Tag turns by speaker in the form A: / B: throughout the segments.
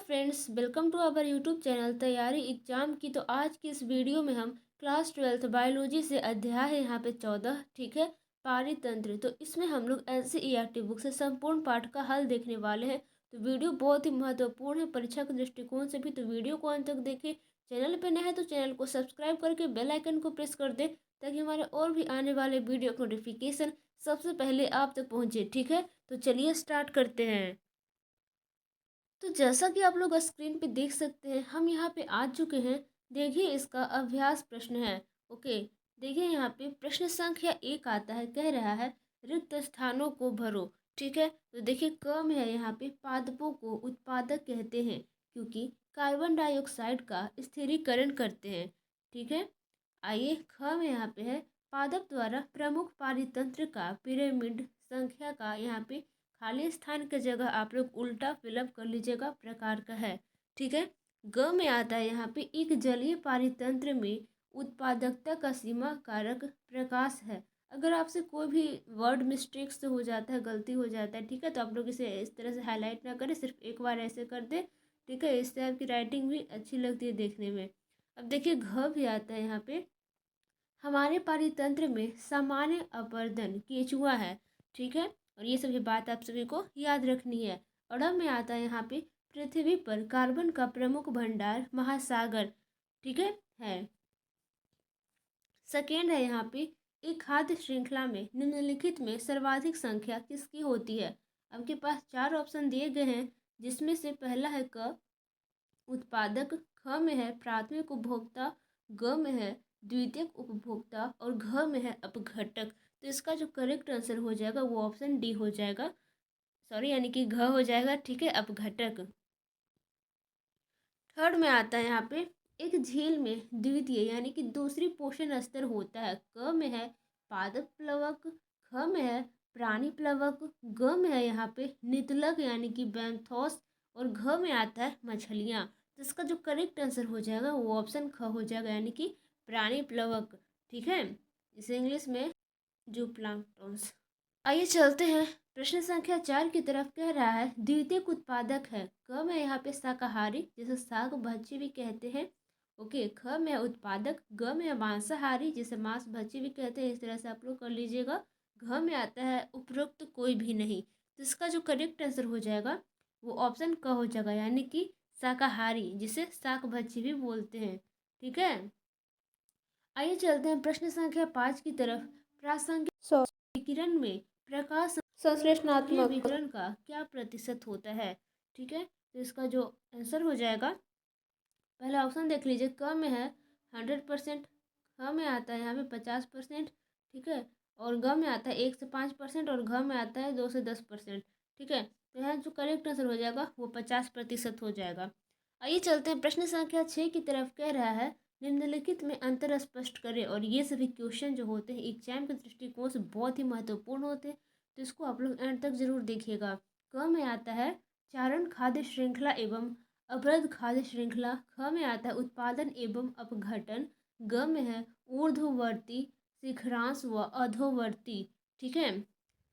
A: Friends, welcome to our YouTube channel तैयारी exam की। तो आज की इस वीडियो में हम क्लास 12th बायोलॉजी से अध्याय है यहाँ पे 14, ठीक है, पारितंत्र। तो इसमें हम लोग एनसीईआरटी बुक से संपूर्ण पाठ का हल देखने वाले हैं। तो वीडियो बहुत ही महत्वपूर्ण है परीक्षा के दृष्टिकोण से भी, तो वीडियो को अंत तक देखें। चैनल पर नए हैं तो चैनल को सब्सक्राइब करके बेल आइकन को प्रेस कर दें ताकि हमारे और भी आने वाले वीडियो का नोटिफिकेशन सबसे पहले आप तक पहुँचे, ठीक है। तो चलिए स्टार्ट करते हैं। तो जैसा कि आप लोग स्क्रीन पे देख सकते हैं, हम यहाँ पे आ चुके हैं। देखिए इसका अभ्यास प्रश्न है। ओके, देखिए यहाँ पे प्रश्न संख्या 1 आता है, कह रहा है रिक्त स्थानों को भरो, ठीक है। तो देखिए क में है यहाँ पे पादपों को उत्पादक कहते हैं क्योंकि कार्बन डाइऑक्साइड का स्थिरीकरण करते हैं, ठीक है। आइए ख में यहाँ पे है पादप द्वारा प्रमुख पारितंत्र का पिरामिड संख्या का यहाँ पे खाली स्थान की जगह आप लोग उल्टा फिलअप कर लीजिएगा प्रकार का है, ठीक है। ग में आता है यहाँ पे एक जलीय पारितंत्र में उत्पादकता का सीमा कारक प्रकाश है। अगर आपसे कोई भी वर्ड मिस्टेक से हो जाता है, गलती हो जाता है, ठीक है, तो आप लोग इसे इस तरह से हाईलाइट ना करें, सिर्फ एक बार ऐसे कर दे, ठीक है। इससे आपकी राइटिंग भी अच्छी लगती है देखने में। अब देखिए घ भी आता है यहाँ पे, हमारे पारितंत्र में सामान्य अपर्दन केचुआ है, ठीक है। और ये सभी बात आप सभी को याद रखनी है। और अब में आता है यहाँ पे पृथ्वी पर कार्बन का प्रमुख भंडार महासागर, ठीक है। सेकेंड है यहाँ पे एक खाद्य श्रृंखला में निम्नलिखित में सर्वाधिक संख्या किसकी होती है। आपके पास 4 ऑप्शन दिए गए हैं जिसमें से पहला है क उत्पादक, ख में है प्राथमिक उपभोक्ता, ग में है द्वितीयक उपभोक्ता और घ में है अपघटक। तो इसका जो करेक्ट आंसर हो जाएगा वो ऑप्शन डी हो जाएगा, सॉरी यानी कि घ हो जाएगा, ठीक है, अपघटक। थर्ड में आता है यहाँ पे एक झील में द्वितीय यानी कि दूसरी पोषण स्तर होता है। क में है पादप प्लवक, ख में है प्राणी प्लवक, ग में है यहाँ पे नितलक यानी कि बैंथोस और घ में आता है मछलियाँ। तो इसका जो करेक्ट आंसर हो जाएगा वो ऑप्शन ख हो जाएगा यानी कि प्राणी प्लवक, ठीक है। इसे इंग्लिश में जू प्लांक्टन्स। आइए चलते हैं प्रश्न संख्या 4 की तरफ। कह रहा है द्वितीयक उत्पादक है। क में यहाँ पे शाकाहारी जिसे शाक भक्षी भी कहते हैं, ओके। ख में उत्पादक, ग में मांसाहारी जिसे मांस भक्षी भी कहते हैं, इस तरह से आप लोग कर लीजिएगा। घ में आता है उपरोक्त कोई भी नहीं। तो इसका जो करेक्ट आंसर हो जाएगा वो ऑप्शन क हो जाएगा यानी कि शाकाहारी जिसे शाक भक्षी भी बोलते हैं, ठीक है। आइए चलते हैं प्रश्न संख्या 5 की तरफ। प्रासंगिक विकिरण में प्रकाश संश्लेषणात्मक विकिरण का क्या प्रतिशत होता है, ठीक है। तो इसका जो आंसर हो जाएगा, पहला ऑप्शन देख लीजिए, क में है 100%, ख में आता है यहाँ पे 50%, ठीक है, और ग में आता है 1 से 5% और घ में आता है 2 से 10%, ठीक है। तो यहाँ जो करेक्ट आंसर हो जाएगा वो 50% हो जाएगा। आइए चलते हैं प्रश्न संख्या 6 की तरफ। कह रहा है निम्नलिखित में अंतर स्पष्ट करें। और ये सभी क्वेश्चन जो होते हैं एग्जाम के दृष्टिकोण से बहुत ही महत्वपूर्ण होते हैं, तो इसको आप लोग एंड तक जरूर देखिएगा। क में आता है चारण खाद्य श्रृंखला एवं अवरध खाद्य श्रृंखला, ख में आता है उत्पादन एवं अपघटन, ग में है ऊर्ध्ववर्ती शिखरांश व अधोवर्ती, ठीक है।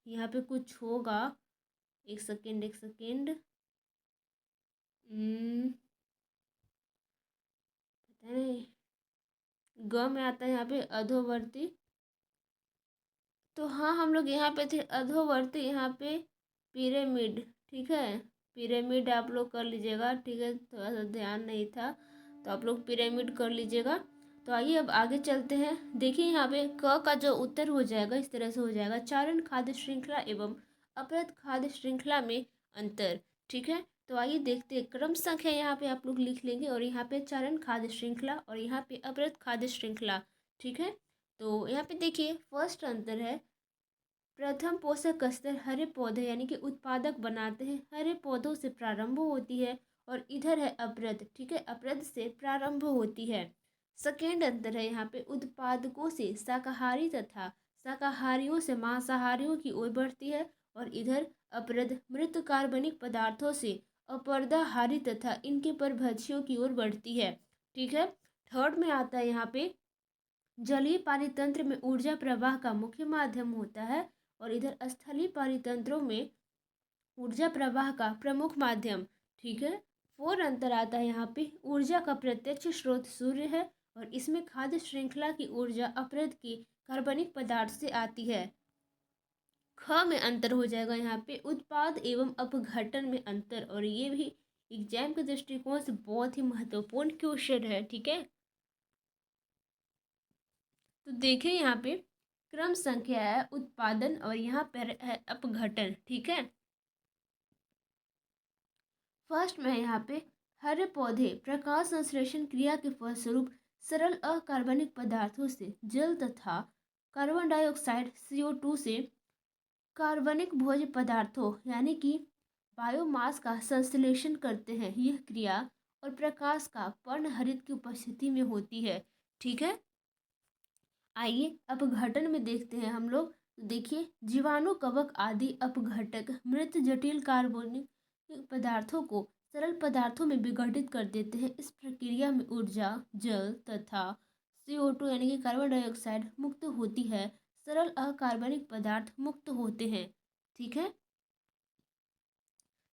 A: यहाँ पे कुछ होगा, एक सेकेंड पता नहीं। ग में आता है यहाँ पे अधोवर्ती, तो हाँ हम लोग यहाँ पे थे अधोवर्ती, यहाँ पे पिरामिड, ठीक है। पिरामिड आप लोग कर लीजिएगा, ठीक है, थोड़ा सा ध्यान नहीं था तो आप लोग पिरामिड कर लीजिएगा। तो आइए अब आगे चलते हैं। देखिए यहाँ पे क का जो उत्तर हो जाएगा इस तरह से हो जाएगा, चारण खाद्य श्रृंखला एवं अपरद खाद्य श्रृंखला में अंतर, ठीक है। तो आइए देखते हैं क्रम संख्या यहाँ पे आप लोग लिख लेंगे और यहाँ पे चारण खाद्य श्रृंखला और यहाँ पे अपरद खाद्य श्रृंखला, ठीक है। तो यहाँ पे देखिए फर्स्ट अंतर है, प्रथम पोषक स्तर हरे पौधे यानी कि उत्पादक बनाते हैं, हरे पौधों से प्रारंभ होती है, और इधर है अपरद, ठीक है, अपरद से प्रारंभ होती है। सेकेंड अंतर है यहाँ पे उत्पादकों से शाकाहारी तथा शाकाहारियों से मांसाहारियों की ओर बढ़ती है, और इधर अपरद मृत कार्बनिक पदार्थों से अपर्दाहारी तथा इनके परभक्षियों की ओर बढ़ती है, ठीक है। थर्ड में आता है यहाँ पे जलीय पारितंत्र में ऊर्जा प्रवाह का मुख्य माध्यम होता है, और इधर स्थलीय पारितंत्रों में ऊर्जा प्रवाह का प्रमुख माध्यम, ठीक है। 4 अंतर आता है यहाँ पे, ऊर्जा का प्रत्यक्ष स्रोत सूर्य है और इसमें खाद्य श्रृंखला की ऊर्जा अपरद के कार्बनिक पदार्थ से आती है। ख में अंतर हो जाएगा यहाँ पे, उत्पाद एवं अपघटन में अंतर, और ये भी एग्जाम के दृष्टिकोण से बहुत ही महत्वपूर्ण क्वेश्चन है। ठीक है, तो देखिए यहाँ पे क्रम संख्या है उत्पादन और यहाँ पर है अपघटन। ठीक है, फर्स्ट में यहाँ पे हरे पौधे प्रकाश संश्लेषण क्रिया के फलस्वरूप सरल अकार्बनिक पदार्थों से जल तथा कार्बन डाइऑक्साइड CO2 से कार्बनिक भोज्य पदार्थों यानी कि बायोमास का संश्लेषण करते हैं। यह क्रिया और प्रकाश का पर्णहरित की उपस्थिति में होती है। ठीक है, आइए अपघटन में देखते हैं हम लोग। देखिए, जीवाणु, कवक आदि अपघटक मृत जटिल कार्बनिक पदार्थों को सरल पदार्थों में विघटित कर देते हैं। इस प्रक्रिया में ऊर्जा, जल तथा CO2 यानी कि कार्बन डाइऑक्साइड मुक्त होती है। सरल अकार्बनिक पदार्थ मुक्त होते हैं। ठीक है,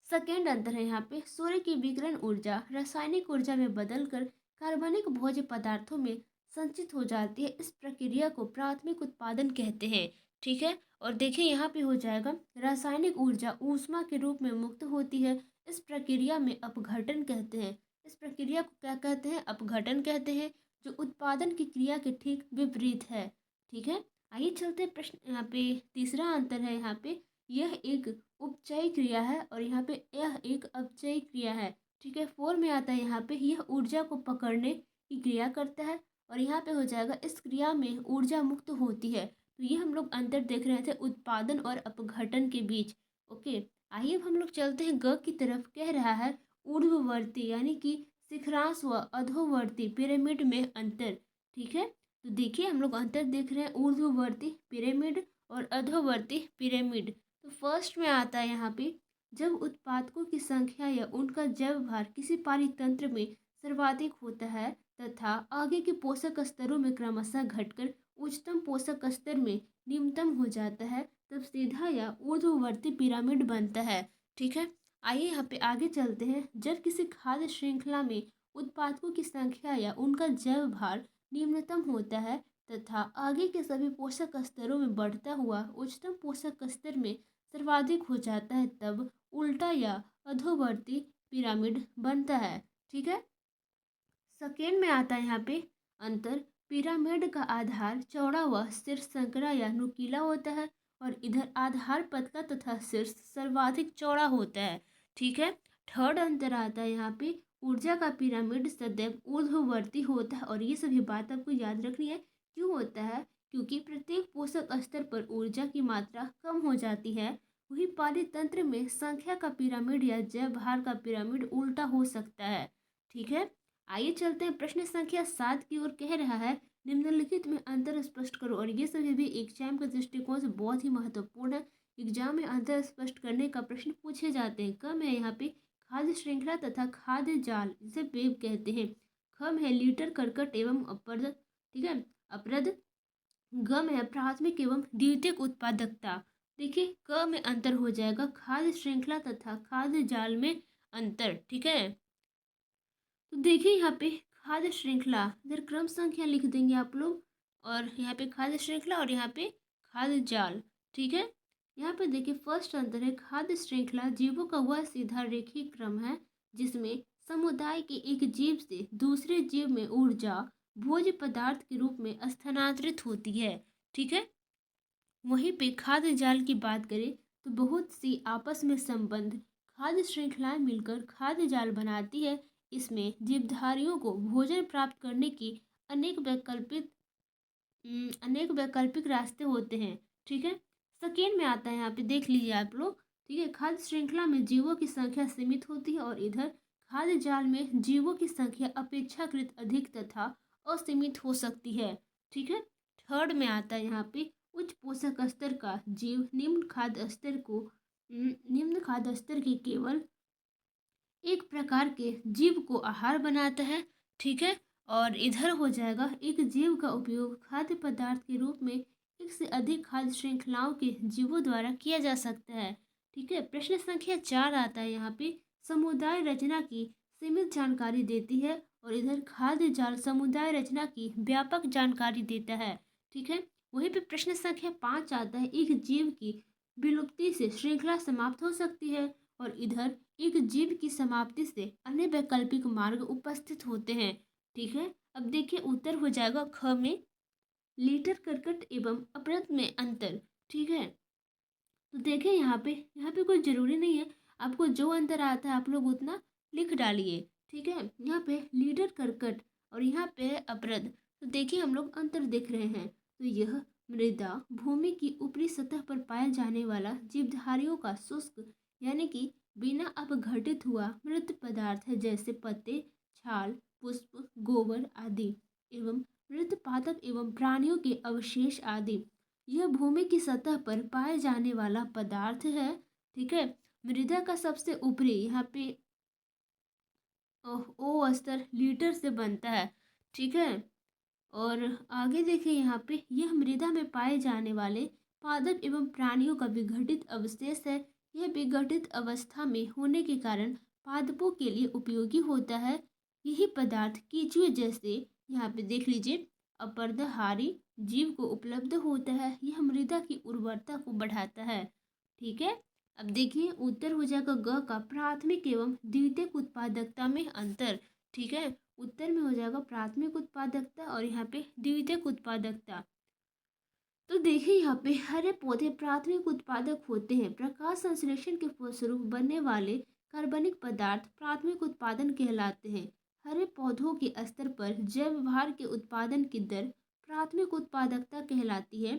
A: सेकेंड अंतर है यहाँ पे, सूर्य की विकिरण ऊर्जा रासायनिक ऊर्जा में बदलकर कार्बनिक भोज्य पदार्थों में संचित हो जाती है। इस प्रक्रिया को प्राथमिक उत्पादन कहते हैं। ठीक है, और देखिए यहाँ पे हो जाएगा रासायनिक ऊर्जा ऊष्मा के रूप में मुक्त होती है। इस प्रक्रिया में अपघटन कहते हैं। इस प्रक्रिया को क्या कहते हैं? अपघटन कहते हैं, जो उत्पादन की क्रिया के ठीक विपरीत है। ठीक है, आइए चलते हैं प्रश्न। यहाँ पे तीसरा अंतर है, यहाँ पे यह एक उपचयी क्रिया है और यहाँ पे यह एक अपचयी क्रिया है। ठीक है, 4 में आता है यहाँ पे यह ऊर्जा को पकड़ने की क्रिया करता है और यहाँ पे हो जाएगा इस क्रिया में ऊर्जा मुक्त होती है। तो ये हम लोग अंतर देख रहे थे उत्पादन और अपघटन के बीच। ओके, आइए अब हम लोग चलते हैं ग की तरफ। कह रहा है ऊर्ध्ववर्ती यानी कि शिखरांश व अधोवर्ती पिरामिड में अंतर। ठीक है, तो देखिए हम लोग अंतर देख रहे हैं ऊर्ध्ववर्ती पिरामिड और अधोवर्ती पिरामिड। तो फर्स्ट में आता है यहाँ पे, जब उत्पादकों की संख्या या उनका जैव भार किसी पारितंत्र में सर्वाधिक होता है तथा आगे के पोषक स्तरों में क्रमशः घटकर उच्चतम पोषक स्तर में निम्नतम हो जाता है, तब सीधा या ऊर्ध्ववर्ती पिरामिड बनता है। ठीक है, आइए यहाँ पे आगे चलते हैं। जब किसी खाद्य श्रृंखला में उत्पादकों की संख्या या उनका जैव भार निम्नतम होता है तथा आगे के सभी पोषक स्तरों में बढ़ता हुआ उच्चतम पोषक स्तर में सर्वाधिक हो जाता है, तब उल्टा या अधोवर्ती पिरामिड बनता है। ठीक है, सेकेंड में आता है यहाँ पे अंतर, पिरामिड का आधार चौड़ा व शीर्ष संकरा या नुकीला होता है और इधर आधार पतला तथा शीर्ष सर्वाधिक चौड़ा होता है। ठीक है, थर्ड अंतर आता है यहाँ पे, ऊर्जा का पिरामिड सदैव ऊर्ध्ववर्ती होता है और ये सभी बात आपको याद रखनी है। क्यों होता है? क्योंकि प्रत्येक पोषक स्तर पर ऊर्जा की मात्रा कम हो जाती है। वही पालितंत्र में संख्या का पिरामिड या जैव भार का पिरामिड उल्टा हो सकता है। ठीक है, आइए चलते हैं प्रश्न संख्या 7 की ओर। कह रहा है निम्नलिखित में अंतर स्पष्ट करो, और ये सभी भी एग्जाम के दृष्टिकोण से बहुत ही महत्वपूर्ण है। एग्जाम में अंतर स्पष्ट करने का प्रश्न पूछे जाते हैं। कम है यहाँ पे खाद्य श्रृंखला तथा खाद्य जाल, जिसे वेब कहते हैं। खम है लीटर कर्कट एवं अपरद। ठीक है, अपरद। गम है प्राथमिक एवं द्वितीयक उत्पादकता। देखिए क में अंतर हो जाएगा खाद्य श्रृंखला तथा खाद्य जाल में अंतर। ठीक है, तो देखिए यहाँ पे खाद्य श्रृंखला, इधर क्रम संख्या लिख देंगे आप लोग, और यहाँ पे खाद्य श्रृंखला और यहाँ पे खाद्य जाल। ठीक है, यहाँ पे देखिए फर्स्ट अंतर है, खाद्य श्रृंखला जीवों का वह सीधा रेखीय क्रम है जिसमें समुदाय के एक जीव से दूसरे जीव में ऊर्जा भोज्य पदार्थ के रूप में स्थानांतरित होती है। ठीक है, वहीं पे खाद्य जाल की बात करें तो बहुत सी आपस में संबंध खाद्य श्रृंखलाएं मिलकर खाद्य जाल बनाती है। इसमें जीवधारियों को भोजन प्राप्त करने की अनेक वैकल्पिक रास्ते होते हैं। ठीक है, सेकेंड में आता है, यहाँ पे देख लीजिए आप लोग। ठीक है, खाद्य श्रृंखला में जीवों की संख्या सीमित होती है और इधर खाद्य जाल में जीवों की संख्या अपेक्षाकृत अधिक तथा असीमित हो सकती है। ठीक है, थर्ड में आता है यहाँ पे उच्च पोषक स्तर का जीव निम्न खाद्य स्तर की केवल एक प्रकार के जीव को आहार बनाता है। ठीक है, और इधर हो जाएगा एक जीव का उपयोग खाद्य पदार्थ के रूप में एक से अधिक खाद्य श्रृंखलाओं के जीवों द्वारा किया जा सकता है। ठीक है, प्रश्न संख्या 4 आता है यहाँ पे, समुदाय रचना की सीमित जानकारी देती है और इधर खाद्य जाल समुदाय रचना की व्यापक जानकारी देता है। ठीक है, वहीं पे प्रश्न संख्या 5 आता है, एक जीव की विलुप्ति से श्रृंखला समाप्त हो सकती है, और इधर एक जीव की समाप्ति से अन्य वैकल्पिक मार्ग उपस्थित होते हैं। ठीक है, अब देखिए उत्तर हो जाएगा ख में लीटर कर्कट एवं अपरत में अंतर। ठीक है, तो देखिए यहाँ पे कोई ज़रूरी नहीं है, आपको जो अंतर आता है आप लोग उतना लिख डालिए। ठीक है, यहाँ पे लीडर कर्कट और यहाँ पे अपरद, तो देखिए हम लोग अंतर देख रहे हैं। तो यह मृदा भूमि की ऊपरी सतह पर पाया जाने वाला जीवधारियों का शुष्क यानी कि बिना अपघटित हुआ मृत पदार्थ है, जैसे पत्ते, छाल, पुष्प, गोबर आदि एवं मृत पादप एवं प्राणियों के अवशेष आदि। यह भूमि की सतह पर पाए जाने वाला पदार्थ है। ठीक है, मृदा का सबसे ऊपरी यहाँ पे ओ स्तर लीटर से बनता है। ठीक है, और आगे देखिए यहाँ पे यह मृदा में पाए जाने वाले पादप एवं प्राणियों का विघटित अवशेष है। यह विघटित अवस्था में होने के कारण पादपों के लिए उपयोगी होता है। यही पदार्थ केंचुए जैसे यहाँ पे देख लीजिए अपरदहारी जीव को उपलब्ध होता है। यह मृदा की उर्वरता को बढ़ाता है। ठीक है, अब देखिए उत्तर हो जाएगा ग का प्राथमिक एवं द्वितीयक उत्पादकता में अंतर। ठीक है, उत्तर में हो जाएगा प्राथमिक उत्पादकता और यहाँ पे द्वितीयक उत्पादकता। तो देखिए यहाँ पे हरे पौधे प्राथमिक उत्पादक होते हैं। प्रकाश संश्लेषण के फलस्वरूप बनने वाले कार्बनिक पदार्थ प्राथमिक उत्पादन कहलाते हैं। हरे पौधों के स्तर पर जैव व्यवहार के उत्पादन की दर प्राथमिक उत्पादकता कहलाती है।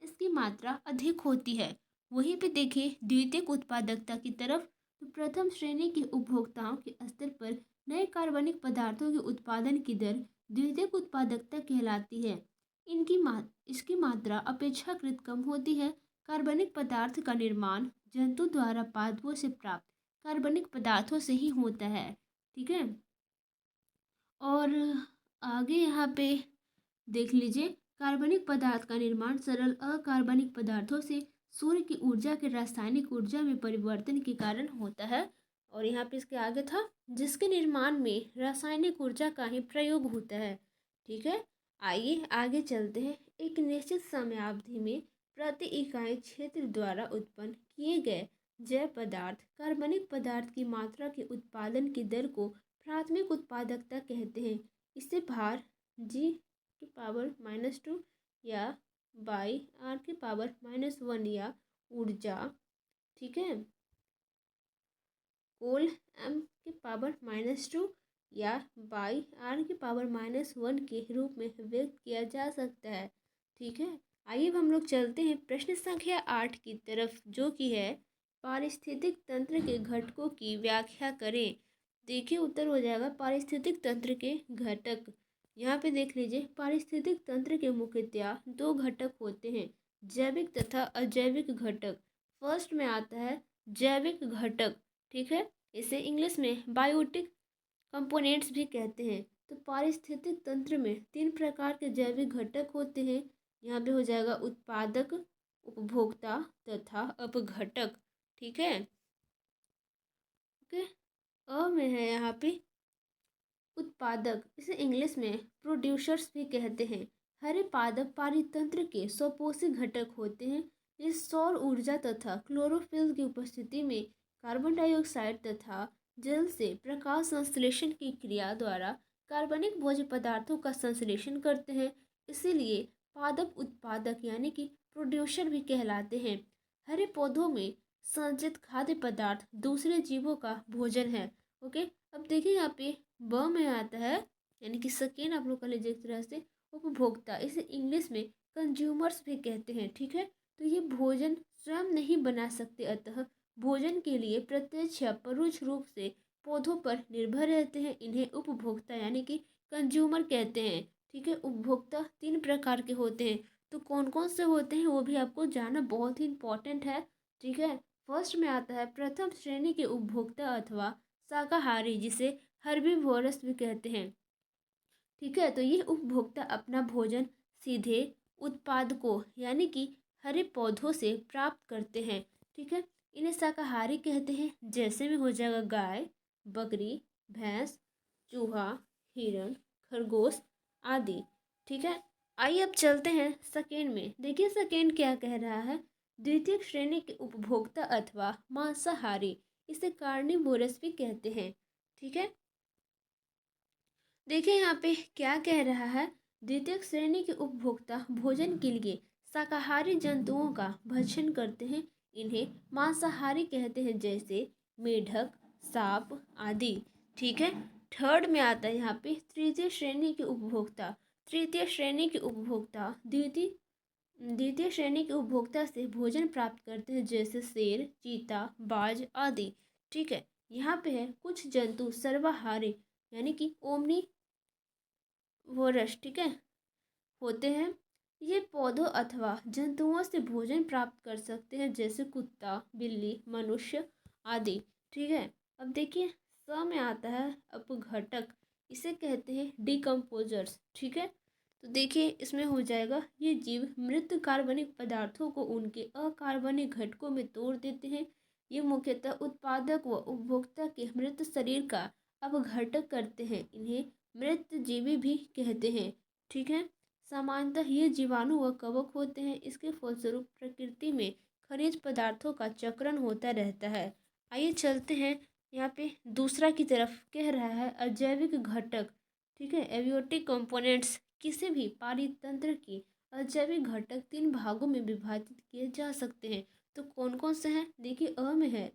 A: इसकी मात्रा अधिक होती है। वहीं पे देखिए द्वितीयक उत्पादकता की तरफ, तो प्रथम श्रेणी के उपभोक्ताओं के स्तर पर नए कार्बनिक पदार्थों के उत्पादन की दर द्वितीयक उत्पादकता कहलाती है। इसकी मात्रा अपेक्षाकृत कम होती है। कार्बनिक पदार्थ का निर्माण जंतु द्वारा पादपों से प्राप्त कार्बनिक पदार्थों से ही होता है। ठीक है, और आगे यहाँ पे देख लीजिए कार्बनिक पदार्थ का निर्माण सरल अकार्बनिक पदार्थों से सूर्य की ऊर्जा के रासायनिक ऊर्जा में परिवर्तन के कारण होता है। और यहाँ पे इसके आगे था जिसके निर्माण में रासायनिक ऊर्जा का ही प्रयोग होता है। ठीक है, आइए आगे चलते हैं। एक निश्चित समयावधि में प्रति इकाई क्षेत्र द्वारा उत्पन्न किए गए जैव पदार्थ कार्बनिक पदार्थ की मात्रा के उत्पादन की दर को प्राथमिक उत्पादकता कहते हैं। इसे भार जी की पावर -2 या बाई आर की पावर -1 या ऊर्जा, ठीक है, कोल एम की पावर -2 या बाई आर की पावर -1 के रूप में व्यक्त किया जा सकता है। ठीक है, आइए अब हम लोग चलते हैं प्रश्न संख्या 8 की तरफ, जो कि है पारिस्थितिक तंत्र के घटकों की व्याख्या करें। देखिए उत्तर हो जाएगा पारिस्थितिक तंत्र के घटक। यहाँ पे देख लीजिए पारिस्थितिक तंत्र के मुख्यतया दो घटक होते हैं, जैविक तथा अजैविक घटक। फर्स्ट में आता है जैविक घटक। ठीक है, इसे इंग्लिश में बायोटिक कंपोनेंट्स भी कहते हैं। तो पारिस्थितिक तंत्र में 3 प्रकार के जैविक घटक होते हैं। यहाँ पे हो जाएगा उत्पादक, उपभोक्ता तथा अपघटक। ठीक है, ओके, में है यहाँ पे उत्पादक, इसे इंग्लिश में प्रोड्यूसर्स भी कहते हैं। हरे पादप पारितंत्र के स्वपोषी घटक होते हैं। इस सौर ऊर्जा तथा क्लोरोफिल की उपस्थिति में कार्बन डाइऑक्साइड तथा जल से प्रकाश संश्लेषण की क्रिया द्वारा कार्बनिक भोज्य पदार्थों का संश्लेषण करते हैं। इसीलिए पादप उत्पादक यानी कि प्रोड्यूसर भी कहलाते हैं। हरे पौधों में संचित खाद्य पदार्थ दूसरे जीवों का भोजन है। ओके, अब देखिए यहाँ पे ब में आता है, यानी कि सेकेंड आप लोग का लीजिए एक तरह से उपभोक्ता, इसे इंग्लिश में कंज्यूमर्स भी कहते हैं। ठीक है, तो ये भोजन स्वयं नहीं बना सकते, अतः भोजन के लिए प्रत्यक्ष या परोक्ष रूप से पौधों पर निर्भर रहते हैं। इन्हें उपभोक्ता यानी कि कंज्यूमर कहते हैं। ठीक है, उपभोक्ता 3 प्रकार के होते हैं, तो कौन कौन से होते हैं वो भी आपको जानना बहुत ही इंपॉर्टेंट है। ठीक है, फर्स्ट में आता है प्रथम श्रेणी के उपभोक्ता अथवा शाकाहारी, जिसे हर्बीवोरस भी कहते हैं। ठीक है, तो ये उपभोक्ता अपना भोजन सीधे उत्पादकों यानी कि हरे पौधों से प्राप्त करते हैं। ठीक है, इन्हें शाकाहारी कहते हैं। जैसे में हो जाएगा गाय, बकरी, भैंस, चूहा, हिरण, खरगोश आदि। ठीक है, आइए अब चलते हैं सेकेंड में। देखिए सेकेंड क्या कह रहा है। द्वितीय श्रेणी के उपभोक्ता अथवा मांसाहारी, इसे कार्निवोरस भी कहते हैं। ठीक है, देखिए यहाँ पे क्या कह रहा है। द्वितीय श्रेणी के उपभोक्ता भोजन के लिए शाकाहारी जंतुओं का भक्षण करते हैं, इन्हें मांसाहारी कहते हैं, जैसे मेढक, सांप आदि। ठीक है, थर्ड में आता है यहाँ पे तृतीय श्रेणी के उपभोक्ता। तृतीय श्रेणी के उपभोक्ता द्वितीय द्वितीय श्रेणी के उपभोक्ता से भोजन प्राप्त करते हैं, जैसे शेर, चीता, बाज आदि। ठीक है, यहाँ पे है कुछ जंतु सर्वाहारी यानी कि ओमनी वोरस, ठीक है, होते हैं। ये पौधों अथवा जंतुओं से भोजन प्राप्त कर सकते हैं, जैसे कुत्ता, बिल्ली, मनुष्य आदि। ठीक है, अब देखिए स में आता है अपघटक, इसे कहते हैं डिकम्पोजर्स। ठीक है, तो देखिए इसमें हो जाएगा, ये जीव मृत कार्बनिक पदार्थों को उनके अकार्बनिक घटकों में तोड़ देते हैं। ये मुख्यतः उत्पादक व उपभोक्ता के मृत शरीर का अपघटक करते हैं, इन्हें मृतजीवी भी कहते हैं। ठीक है, सामान्यतः ये जीवाणु व कवक होते हैं, इसके फलस्वरूप प्रकृति में खनिज पदार्थों का चक्रण होता रहता है। आइए चलते हैं यहाँ पे दूसरा की तरफ। कह रहा है अजैविक घटक। ठीक है, एबियोटिक कंपोनेंट्स, किसी भी पारितंत्र के अजैविक घटक तीन भागों में विभाजित किए जा सकते हैं। तो कौन कौन से हैं, देखिए अ में है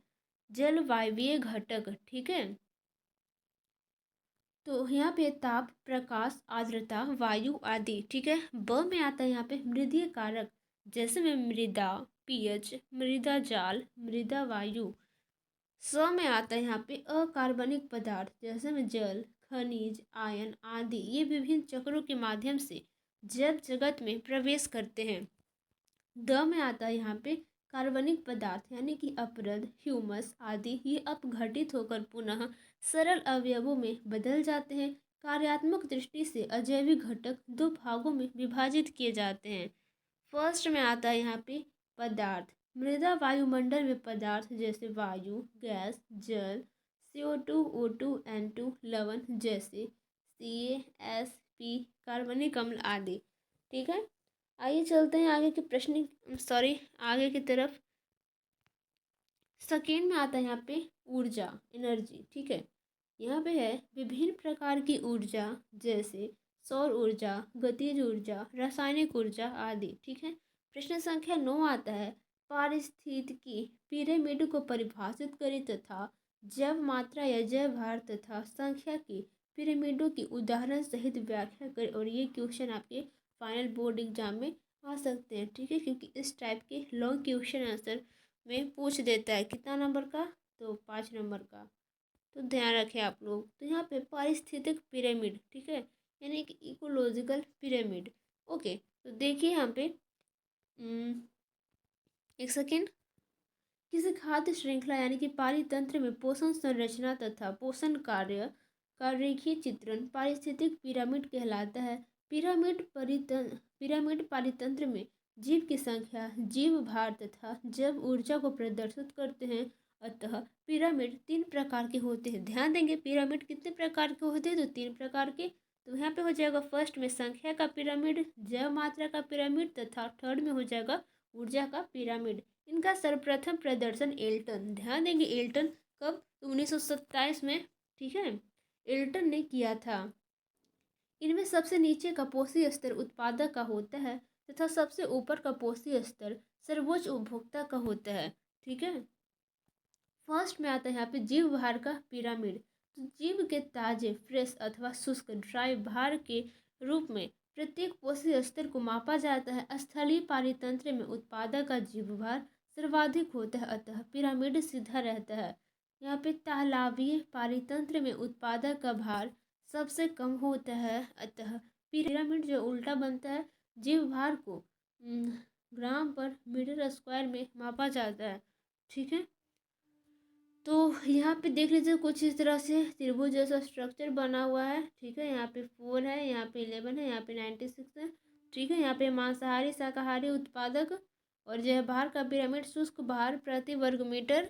A: जलवायवीय घटक। ठीक है, तो यहाँ पे ताप, प्रकाश, आर्द्रता, वायु आदि। ठीक है, ब में आता है यहाँ पे मृदीय कारक, जैसे में मृदा, पीएच, मृदा जाल, मृदा वायु। स में आता है यहाँ पे अकार्बनिक पदार्थ, जैसे में जल, खनिज, आयन आदि। ये विभिन्न चक्रों के माध्यम से जैव जगत में प्रवेश करते हैं। द में आता है यहाँ पे कार्बनिक पदार्थ, यानी कि अपरद, ह्यूमस आदि। ये अपघटित होकर पुनः सरल अवयवों में बदल जाते हैं। कार्यात्मक दृष्टि से अजैविक घटक दो भागों में विभाजित किए जाते हैं। फर्स्ट में आता है यहाँ पे पदार्थ, मृदा वायुमंडल में पदार्थ, जैसे वायु, गैस, जल, CO2, O2, N2, लवण जैसे CaSP, कार्बनिक अम्ल आदि। ठीक है, आइए चलते हैं आगे के प्रश्न, सॉरी आगे की तरफ। सेकेंड में आता है यहाँ पे ऊर्जा, एनर्जी। ठीक है, यहाँ पे है विभिन्न प्रकार की ऊर्जा, जैसे सौर ऊर्जा, गतिज ऊर्जा, रासायनिक ऊर्जा आदि। ठीक है, प्रश्न संख्या 9 आता है पारिस्थितिकी पिरामिड को परिभाषित करें तथा जैव मात्रा या जैव भार तथा संख्या की पिरामिडों की उदाहरण सहित व्याख्या करें। और ये क्वेश्चन आपके फाइनल बोर्ड एग्जाम में आ सकते हैं। ठीक है, क्योंकि इस टाइप के लॉन्ग क्वेश्चन आंसर में पूछ देता है। कितना नंबर का, तो 5 नंबर का। तो ध्यान रखें आप लोग। तो यहाँ पे पारिस्थितिक पिरामिड, ठीक है, यानी कि इकोलॉजिकल पिरामिड। ओके, तो देखिए यहाँ पे एक सेकेंड। किसी खाद्य श्रृंखला यानी कि पारितंत्र में पोषण संरचना तथा पोषण कार्य का रेखीय चित्रण पारिस्थितिक पिरामिड कहलाता है। पिरामिड पारितंत्र में जीव की संख्या, जीव भार तथा जैव ऊर्जा को प्रदर्शित करते हैं। अतः पिरामिड 3 प्रकार के होते हैं। ध्यान देंगे, पिरामिड कितने प्रकार के होते हैं, तो 3 प्रकार के। तो यहाँ पे हो जाएगा फर्स्ट में संख्या का पिरामिड, जैव मात्रा का पिरामिड तथा थर्ड में हो जाएगा ऊर्जा का पिरामिड। इनका सर्वप्रथम प्रदर्शन एल्टन, ध्यान देंगे एल्टन कब, 1927 में। ठीक है, एल्टन ने किया था। इनमें सबसे नीचे का पोषी स्तर उत्पादक का होता है तथा सबसे ऊपर का पोषी स्तर सर्वोच्च उपभोक्ता का होता है। ठीक है, फर्स्ट में आता है यहाँ पे जीव भार का पिरामिड। तो जीव के ताजे, फ्रेश अथवा शुष्क, ड्राई भार के रूप में प्रत्येक पोषी स्तर को मापा जाता है। स्थलीय पारितंत्र में उत्पादक का जीव भार सर्वाधिक होता है, अतः पिरामिड सीधा रहता है। यहाँ पे तालाबीय पारितंत्र में उत्पादक का भार सबसे कम होता है, अतः पिरामिड जो उल्टा बनता है, जीव भार को ग्राम पर मीटर स्क्वायर में मापा जाता है। ठीक है, तो यहाँ पे देख लीजिए कुछ इस तरह से त्रिभुज जैसा स्ट्रक्चर बना हुआ है। ठीक है, यहाँ पे 4 है, यहाँ पे 11 है, यहाँ पे 96 है। ठीक है, यहाँ पे मांसाहारी, शाकाहारी, उत्पादक और जैव भार का पिरामिड, शुष्क भार प्रति वर्ग मीटर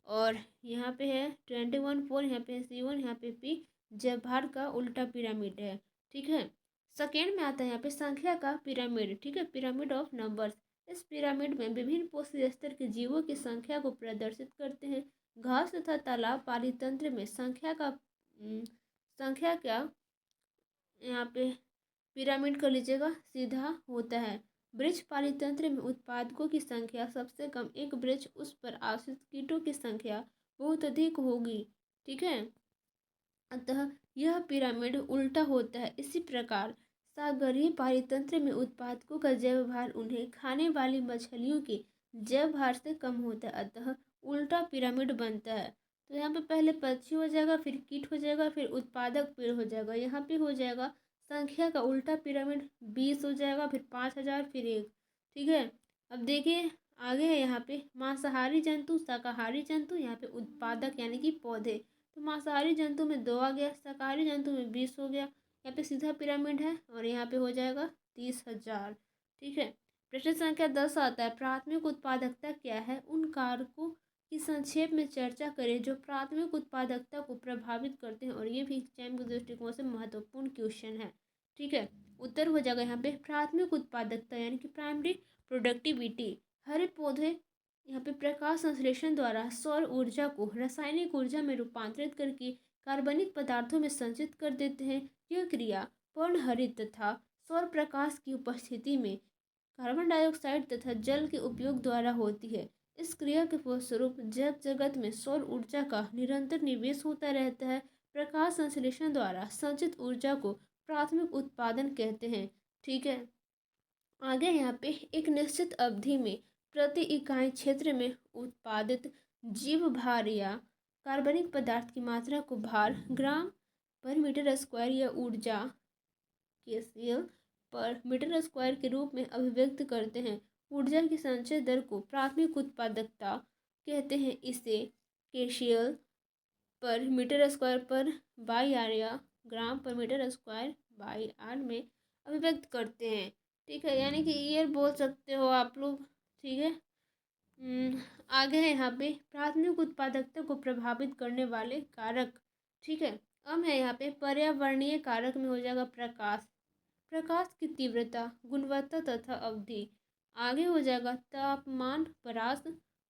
A: और यहाँ पे है 21 4, यहाँ पे C1, यहाँ पे P जबहार का उल्टा पिरामिड है। ठीक है। सेकेंड में आता है यहाँ पे संख्या का पिरामिड। ठीक है, पिरामिड ऑफ नंबर्स। इस पिरामिड में विभिन्न पोषक स्तर के जीवों की संख्या को प्रदर्शित करते हैं। घास तथा तालाब पाली तंत्र में संख्या क्या यहाँ पे पिरामिड कर लीजिएगा सीधा होता है। वृक्ष पाली तंत्र में उत्पादकों की संख्या सबसे कम, एक वृक्ष उस पर आश्रित कीटों की संख्या बहुत अधिक होगी। ठीक है, अतः यह पिरामिड उल्टा होता है। इसी प्रकार सागरीय पारितंत्र में उत्पादकों का जैव भार उन्हें खाने वाली मछलियों के जैव भार से कम होता है, अतः उल्टा पिरामिड बनता है। तो यहाँ पे पहले पक्षी हो जाएगा, फिर कीट हो जाएगा, फिर उत्पादक पेड़ हो जाएगा। यहाँ पे हो जाएगा संख्या का उल्टा पिरामिड 20 हो जाएगा, फिर 5000, फिर 1। ठीक है, अब देखिए आगे है यहाँ पे मांसाहारी जंतु, शाकाहारी जंतु, यहाँ पे उत्पादक यानी कि पौधे। तो मांसाहारी जंतु में 2 आ गया, शाकाहारी जंतु में 20 हो गया। यहाँ पे सीधा पिरामिड है और यहाँ पे हो जाएगा 30,000। ठीक है, प्रश्न संख्या 10 आता है प्राथमिक उत्पादकता क्या है, उन कारकों की संक्षेप में चर्चा करें जो प्राथमिक उत्पादकता को प्रभावित करते हैं। और ये भी एग्जाम के दृष्टिकोण से महत्वपूर्ण क्वेश्चन है। ठीक है, उत्तर हो जाएगा यहाँ पे प्राथमिक उत्पादकता यानी कि प्राइमरी प्रोडक्टिविटी। हरे पौधे यहाँ पे प्रकाश संश्लेषण द्वारा सौर ऊर्जा को रासायनिक ऊर्जा में रूपांतरित करके कार्बनिक पदार्थों में संचित कर देते हैं। यह क्रिया पर्णहरित तथा सौर प्रकाश की उपस्थिति में कार्बन डाइऑक्साइड तथा जल के उपयोग द्वारा होती है। इस क्रिया के फलस्वरूप जैव जगत में सौर ऊर्जा का निरंतर निवेश होता रहता है। प्रकाश संश्लेषण द्वारा संचित ऊर्जा को प्राथमिक उत्पादन कहते हैं। ठीक है, आगे यहाँ पे एक निश्चित अवधि में प्रति इकाई क्षेत्र में उत्पादित जीव भार या कार्बनिक पदार्थ की मात्रा को भार ग्राम पर मीटर स्क्वायर या ऊर्जा केसीएल पर मीटर स्क्वायर के रूप में अभिव्यक्त करते हैं। ऊर्जा की संचय दर को प्राथमिक उत्पादकता कहते हैं। इसे केसीएल पर मीटर स्क्वायर पर बाई आर या ग्राम पर मीटर स्क्वायर बाई आर में अभिव्यक्त करते हैं। ठीक है, यानी कि ईयर बोल सकते हो आप लोग। ठीक है, आगे है यहाँ पे प्राथमिक उत्पादकता को प्रभावित करने वाले कारक। ठीक है, अब है यहाँ पे पर्यावरणीय कारक में हो जाएगा प्रकाश की तीव्रता, गुणवत्ता तथा अवधि। आगे हो जाएगा तापमान, परास।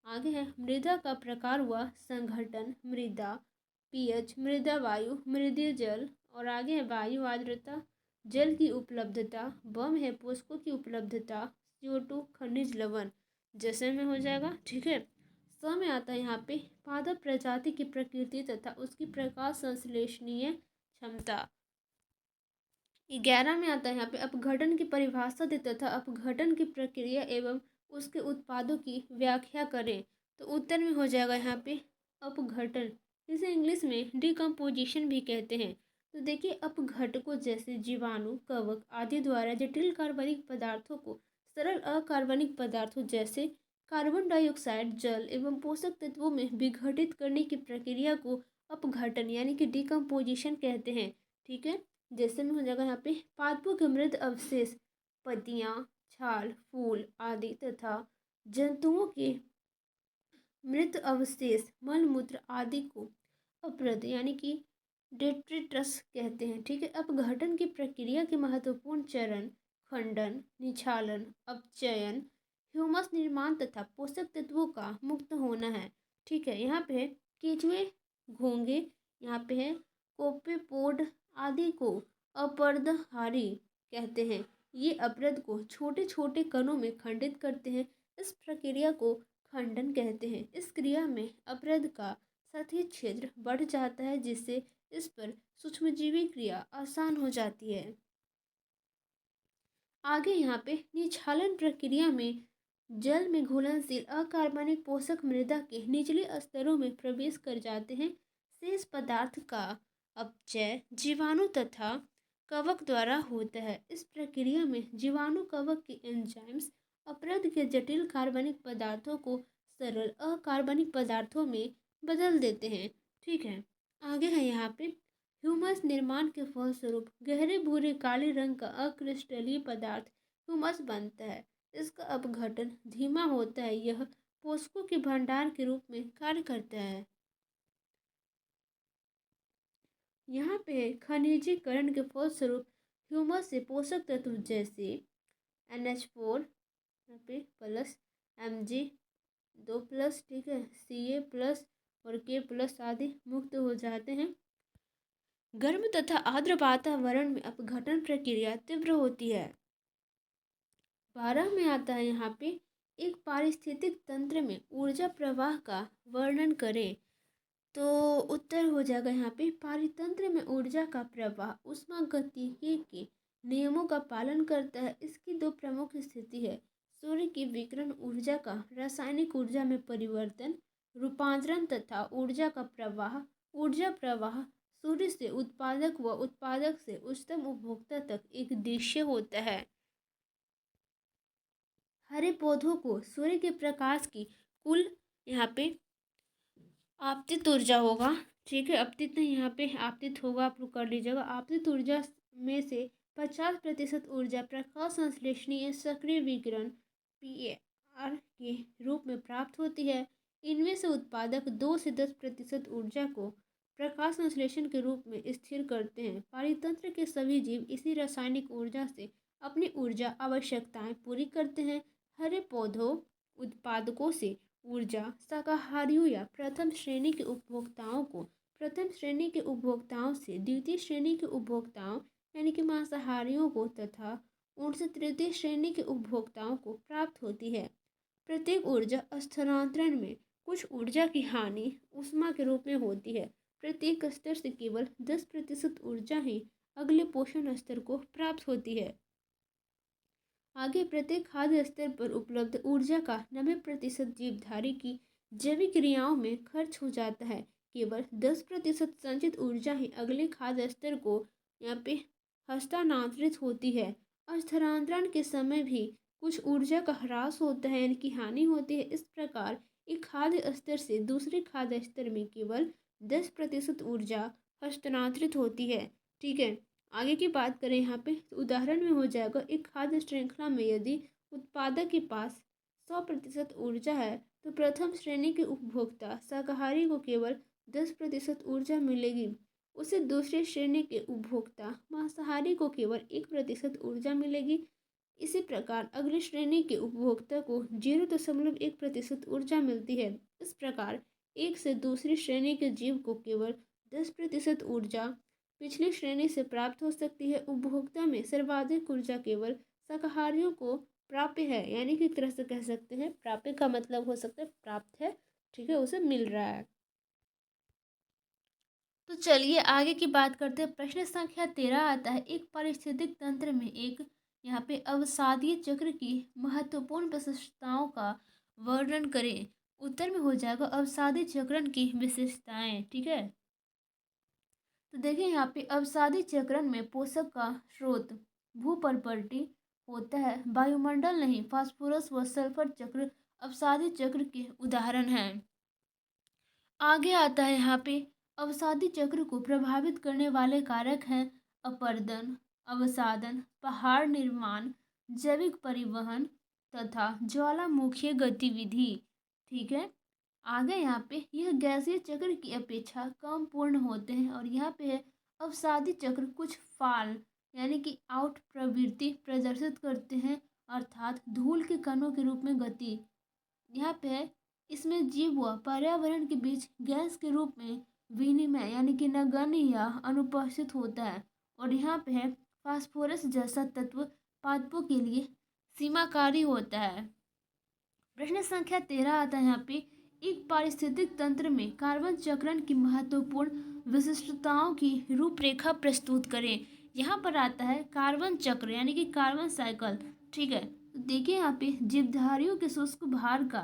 A: आगे है मृदा का प्रकार व संघटन, मृदा, पीएच, मृदा वायु, मृदीय जल। और आगे है वायु आर्द्रता, जल की उपलब्धता, बम है पोषकों की उपलब्धता, CO2 खनिज लवण जैसे में हो जाएगा। ठीक है, स में आता है यहाँ पे पादप प्रजाति की प्रकृति तथा उसकी प्रकाश संश्लेषणीय क्षमता। 11 में आता है यहाँ पे अपघटन की परिभाषा दे तथा अपघटन की प्रक्रिया एवं उसके उत्पादों की व्याख्या करें। तो उत्तर में हो जाएगा यहाँ पे अपघटन, इसे इंग्लिश में डिकम्पोजिशन भी कहते हैं। तो देखिए अपघटकों जैसे जीवाणु, कवक आदि द्वारा जटिल कार्बनिक पदार्थों को सरल अकार्बनिक पदार्थों जैसे कार्बन डाइऑक्साइड, जल एवं पोषक तत्वों में विघटित करने की प्रक्रिया को अपघटन यानी कि डिकम्पोजिशन कहते हैं। ठीक है, जैसे में हो जाएगा यहाँ पे पादपों के मृत अवशेष, पत्तियाँ, छाल, फूल आदि तथा जंतुओं के मृत अवशेष, मलमूत्र आदि को अपरद यानी कि डेट्रिटस कहते हैं। ठीक है, अपघटन की प्रक्रिया के महत्वपूर्ण चरण खंडन, निछालन, अपचयन, ह्यूमस निर्माण तथा पोषक तत्वों का मुक्त होना है। ठीक है, यहाँ पे केंचुए, घोंगे, यहाँ पे है कोपेपोड आदि को अपरदहारी कहते हैं। ये अपरद को छोटे छोटे कणों में खंडित करते हैं। इस प्रक्रिया को खंडन कहते हैं। इस क्रिया में अपरद का सतही क्षेत्र बढ़ जाता है जिससे इस पर सूक्ष्मजीवी क्रिया आसान हो जाती है। आगे यहाँ पे निछालन प्रक्रिया में जल में घुलनशील अकार्बनिक पोषक मृदा के निचले स्तरों में प्रवेश कर जाते हैं। शेष पदार्थ का अपचय जीवाणु तथा कवक द्वारा होता है। इस प्रक्रिया में जीवाणु कवक के एंजाइम्स अपरद के जटिल कार्बनिक पदार्थों को सरल अकार्बनिक पदार्थों में बदल देते हैं। ठीक है, आगे है यहाँ पे ह्यूमस निर्माण के फलस्वरूप गहरे भूरे काले रंग का अक्रिस्टलीय पदार्थ ह्यूमस बनता है। इसका अपघटन धीमा होता है। यह पोषकों के भंडार के रूप में कार्य करता है। यहाँ पे खनिजीकरण के फलस्वरूप ह्यूमस से पोषक तत्व जैसे NH4 यहाँ पे प्लस, Mg2+, ठीक है, Ca+ और K+ आदि मुक्त हो जाते हैं। गर्म तथा आर्द्र वातावरण में अपघटन प्रक्रिया तीव्र होती है। 12 में आता है यहाँ पे एक पारिस्थितिक तंत्र में ऊर्जा प्रवाह का वर्णन करें। तो उत्तर हो जाएगा यहाँ पे पारितंत्र में ऊर्जा का प्रवाह ऊष्मागतिकी के नियमों का पालन करता है। इसकी दो प्रमुख स्थिति है, सूर्य की विकिरण ऊर्जा का रासायनिक ऊर्जा में परिवर्तन रूपांतरण तथा ऊर्जा का प्रवाह। ऊर्जा प्रवाह सूर्य से उत्पादक व उत्पादक से उच्चतम उपभोक्ता तक एक दृश्य होता है। हरे पौधों को सूर्य के प्रकाश की कुल यहाँ पे आपतित ऊर्जा होगा, ठीक है, अपतित नहीं, यहाँ पे आपतित होगा, आप लोग कर लीजिएगा। आपतित ऊर्जा में से 50% ऊर्जा प्रकाश संश्लेषणीय सक्रिय विकिरण PAR के रूप में प्राप्त होती है। इनमें से उत्पादक 2 से 10% ऊर्जा को प्रकाश संश्लेषण के रूप में स्थिर करते हैं। पारितंत्र के सभी जीव इसी रासायनिक ऊर्जा से अपनी ऊर्जा आवश्यकताएं पूरी करते हैं। हरे पौधों उत्पादकों से ऊर्जा शाकाहारियों या प्रथम श्रेणी के उपभोक्ताओं को, प्रथम श्रेणी के उपभोक्ताओं से द्वितीय श्रेणी के उपभोक्ताओं यानी कि मांसाहारियों को तथा उनसे तृतीय श्रेणी के उपभोक्ताओं को प्राप्त होती है। प्रत्येक ऊर्जा स्थानांतरण में कुछ ऊर्जा की हानि ऊष्मा के रूप में होती है। प्रत्येक स्तर से केवल 10% ऊर्जा ही अगले पोषण स्तर को प्राप्त होती है। आगे प्रत्येक खाद्य स्तर पर उपलब्ध ऊर्जा का 90% जीवधारी की जैविक क्रियाओं में खर्च हो जाता है। केवल 10% संचित ऊर्जा ही अगले खाद्य स्तर को यहाँ पे हस्तांतरित होती है। स्थानांतरण के समय भी कुछ ऊर्जा का ह्रास होता है यानी कि हानि होती है। इस प्रकार एक खाद्य स्तर से दूसरे खाद्य स्तर में केवल 10% ऊर्जा हस्तांतरित होती है, ठीक है। आगे की बात करें यहाँ पे तो उदाहरण में हो जाएगा, एक खाद्य श्रृंखला में यदि उत्पादक के पास 100% ऊर्जा है तो प्रथम श्रेणी के उपभोक्ता शाकाहारी को केवल 10% ऊर्जा मिलेगी। उसे दूसरी श्रेणी के उपभोक्ता मांसाहारी को केवल 1% ऊर्जा मिलेगी। इसी प्रकार अगली श्रेणी के उपभोक्ता को 0.1% ऊर्जा मिलती है। इस प्रकार एक से दूसरी श्रेणी के जीव को केवल 10% ऊर्जा पिछली श्रेणी से प्राप्त हो सकती है। उपभोक्ता में सर्वाधिक ऊर्जा केवल शाकाहारियों को प्राप्य है, यानी कि एक तरह से कह सकते हैं प्राप्य का मतलब हो सकता है प्राप्त है, ठीक है, उसे मिल रहा है। तो चलिए आगे की बात करते हैं। प्रश्न संख्या 13 आता है, एक पारिस्थितिक तंत्र में एक यहाँ पे अवसादीय चक्र की महत्वपूर्ण विशेषताओं का वर्णन करें। उत्तर में हो जाएगा अवसादी चक्रण की विशेषताएं, ठीक है। तो देखिए यहाँ पे अवसादी चक्रण में पोषक का स्रोत भूपर्पटी होता है, वायुमंडल नहीं। फास्फोरस व सल्फर चक्र अवसादी चक्र के उदाहरण हैं। आगे आता है यहाँ पे अवसादी चक्र को प्रभावित करने वाले कारक हैं अपरदन, अवसादन, पहाड़ निर्माण, जैविक परिवहन तथा ज्वालामुखीय गतिविधि, ठीक है। आगे यहाँ पे यह गैसीय चक्र की अपेक्षा कम पूर्ण होते हैं और यहाँ पे है अवसादी चक्र कुछ फाल यानी कि आउट प्रवृत्ति प्रदर्शित करते हैं, अर्थात धूल के कणों के रूप में गति। यहाँ पे है इसमें जीव व पर्यावरण के बीच गैस के रूप में विनिमय यानी कि नगण्य या अनुपस्थित होता है। और यहाँ पे है फास्फोरस जैसा तत्व पादपों के लिए सीमाकारी होता है। प्रश्न संख्या 13 आता है यहाँ पे, एक पारिस्थितिक तंत्र में कार्बन चक्रण की महत्वपूर्ण विशिष्टताओं की रूपरेखा प्रस्तुत करें। यहाँ पर आता है कार्बन चक्र यानी कि कार्बन साइकिल, ठीक है। तो देखिए यहाँ पे जीवधारियों के शुष्क भार का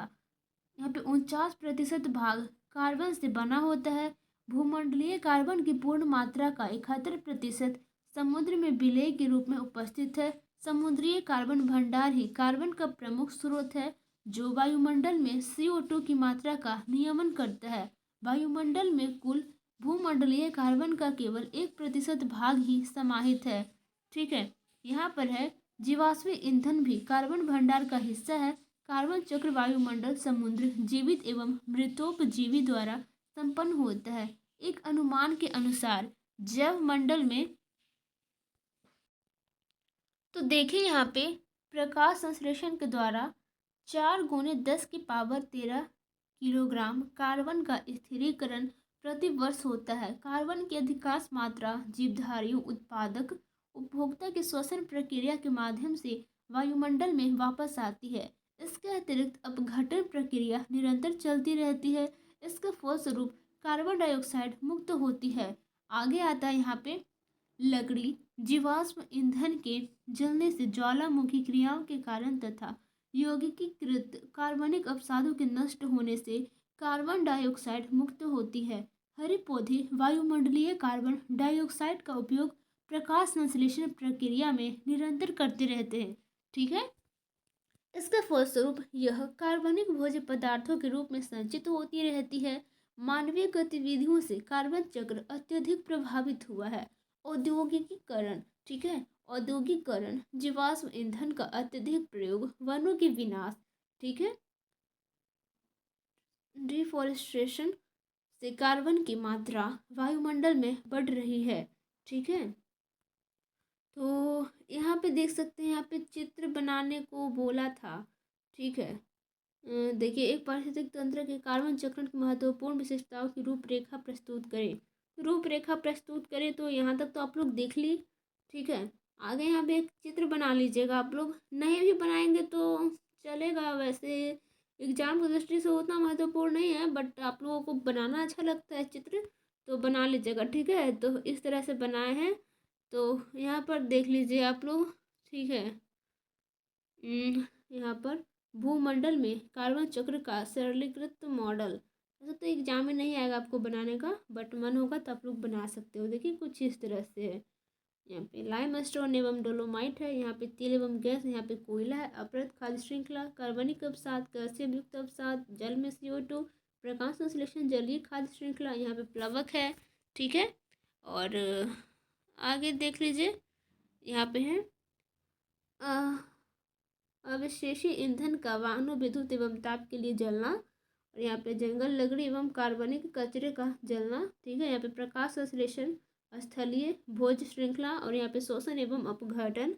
A: यहाँ पे 49% भाग कार्बन से बना होता है। भूमंडलीय कार्बन की पूर्ण मात्रा का 71% समुद्र में विलेय के रूप में उपस्थित है। समुद्रीय कार्बन भंडार ही कार्बन का प्रमुख स्रोत है जो वायुमंडल में CO2 की मात्रा का नियमन करता है। वायुमंडल में कुल भूमंडलीय कार्बन का केवल 1% भाग ही समाहित है, ठीक है। यहाँ पर है जीवाश्म ईंधन भी कार्बन भंडार का हिस्सा है। कार्बन चक्र वायुमंडल, समुद्र, जीवित एवं मृतोपजीवी द्वारा संपन्न होता है। एक अनुमान के अनुसार जैव मंडल में, तो देखिए यहाँ पे, प्रकाश संश्लेषण के द्वारा 4 × 10⁻13 किलोग्राम कार्बन का स्थिरीकरण प्रति वर्ष होता है। कार्बन की अधिकांश मात्रा जीवधारियों, उत्पादक, उपभोक्ता की श्वसन प्रक्रिया के माध्यम से वायुमंडल में वापस आती है। इसके अतिरिक्त अपघटन प्रक्रिया निरंतर चलती रहती है। इसके फलस्वरूप कार्बन डाइऑक्साइड मुक्त होती है। आगे आता है यहाँ पे, लकड़ी जीवाश्म ईंधन के जलने से ज्वालामुखी क्रियाओं के कारण तथा यौगिकीकृत कार्बनिक अपसादों के नष्ट होने से कार्बन डाइऑक्साइड मुक्त होती है। हरे पौधे वायुमंडलीय कार्बन डाइऑक्साइड का उपयोग प्रकाश संश्लेषण प्रक्रिया में निरंतर करते रहते हैं। ठीक है, इसके फलस्वरूप यह कार्बनिक भोज्य पदार्थों के रूप में संचित होती रहती है। मानवीय गतिविधियों से कार्बन चक्र अत्यधिक प्रभावित हुआ है। औद्योगिकीकरण, ठीक है, औद्योगिकरण, जीवाश्म ईंधन का अत्यधिक प्रयोग, वनों की विनाश, ठीक है, डिफॉरेस्टेशन से कार्बन की मात्रा वायुमंडल में बढ़ रही है। ठीक है, तो यहाँ पे देख सकते हैं, यहाँ पे चित्र बनाने को बोला था। ठीक है, देखिए, एक पारिस्थितिक तंत्र के कार्बन चक्रण की महत्वपूर्ण विशेषताओं की रूपरेखा प्रस्तुत करें। रूपरेखा प्रस्तुत करें, तो यहाँ तक तो आप लोग देख ली। ठीक है, आगे यहाँ पे एक चित्र बना लीजिएगा। आप लोग नहीं भी बनाएंगे तो चलेगा, वैसे एग्जाम की दृष्टि से उतना महत्वपूर्ण नहीं है, बट आप लोगों को बनाना अच्छा लगता है चित्र, तो बना लीजिएगा। ठीक है, तो इस तरह से बनाए हैं, तो यहाँ पर देख लीजिए आप लोग। ठीक है, यहाँ पर भूमंडल में कार्बन चक्र का सरलीकृत मॉडल, ऐसा तो एग्जाम में नहीं आएगा आपको बनाने का, बट मन होगा तो आप लोग बना सकते हो। देखिए कुछ इस तरह से है। यहाँ पे लाइमस्टोन एवं डोलोमाइट है, यहाँ पे तेल एवं गैस, यहाँ पे कोयला है, अपरत खाद्य श्रृंखला, कार्बनिक अवसाद, कैल्शियम युक्त अवसाद, जल में CO2, प्रकाश संश्लेषण, जलीय खाद्य श्रृंखला, यहाँ पे प्लवक है। ठीक है, और आगे देख लीजिए, यहाँ पे है अवशेषी ईंधन का वाहनों, विद्युत एवं ताप के लिए जलना, और यहाँ पे जंगल, लकड़ी एवं कार्बनिक कचरे का जलना। ठीक है, यहाँ पे प्रकाश संश्लेषण, स्थलीय भोज्य श्रृंखला, और यहाँ पे शोषण एवं अपघटन।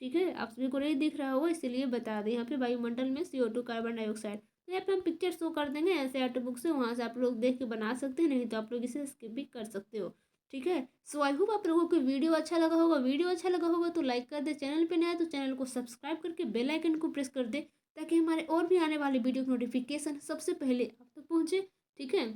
A: ठीक है, आप सभी को नहीं दिख रहा होगा इसलिए बता दें। यहाँ पे वायुमंडल में CO2 कार्बन डाइऑक्साइड, तो यहाँ पे हम पिक्चर शो कर देंगे NCERT बुक से, वहाँ से आप लोग देख के बना सकते हैं, नहीं तो आप लोग इसे स्किप भी कर सकते हो। ठीक है, सो आई होप आप लोगों को वीडियो अच्छा लगा होगा। वीडियो अच्छा लगा होगा तो लाइक कर दे, चैनल पे नया है तो चैनल को सब्सक्राइब करके बेल आइकन को प्रेस कर दे, ताकि हमारे और भी आने वाले वीडियो की नोटिफिकेशन सबसे पहले आप तक पहुँचे। ठीक है,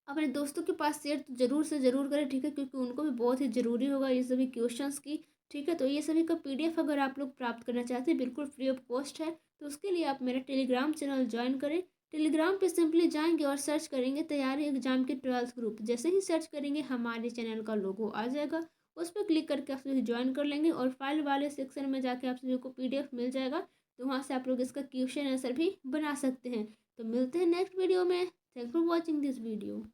A: अपने दोस्तों के पास शेयर तो जरूर से ज़रूर करें। ठीक है, क्योंकि उनको भी बहुत ही ज़रूरी होगा ये सभी क्वेश्चंस की। ठीक है, तो ये सभी का PDF अगर आप लोग प्राप्त करना चाहते हैं, बिल्कुल फ्री ऑफ कॉस्ट है, तो उसके लिए आप मेरा टेलीग्राम चैनल ज्वाइन करें। टेलीग्राम पे सिंपली जाएंगे और सर्च करेंगे तैयारी एग्जाम के 12th ग्रुप। जैसे ही सर्च करेंगे हमारे चैनल का लोगो आ जाएगा, उस पर क्लिक करके आप सभी ज्वाइन कर लेंगे, और फाइल वाले सेक्शन में जाके आप सभी को PDF मिल जाएगा, तो वहाँ से आप लोग इसका क्वेश्चन आंसर भी बना सकते हैं। तो मिलते हैं नेक्स्ट वीडियो में। Thank for watching this video.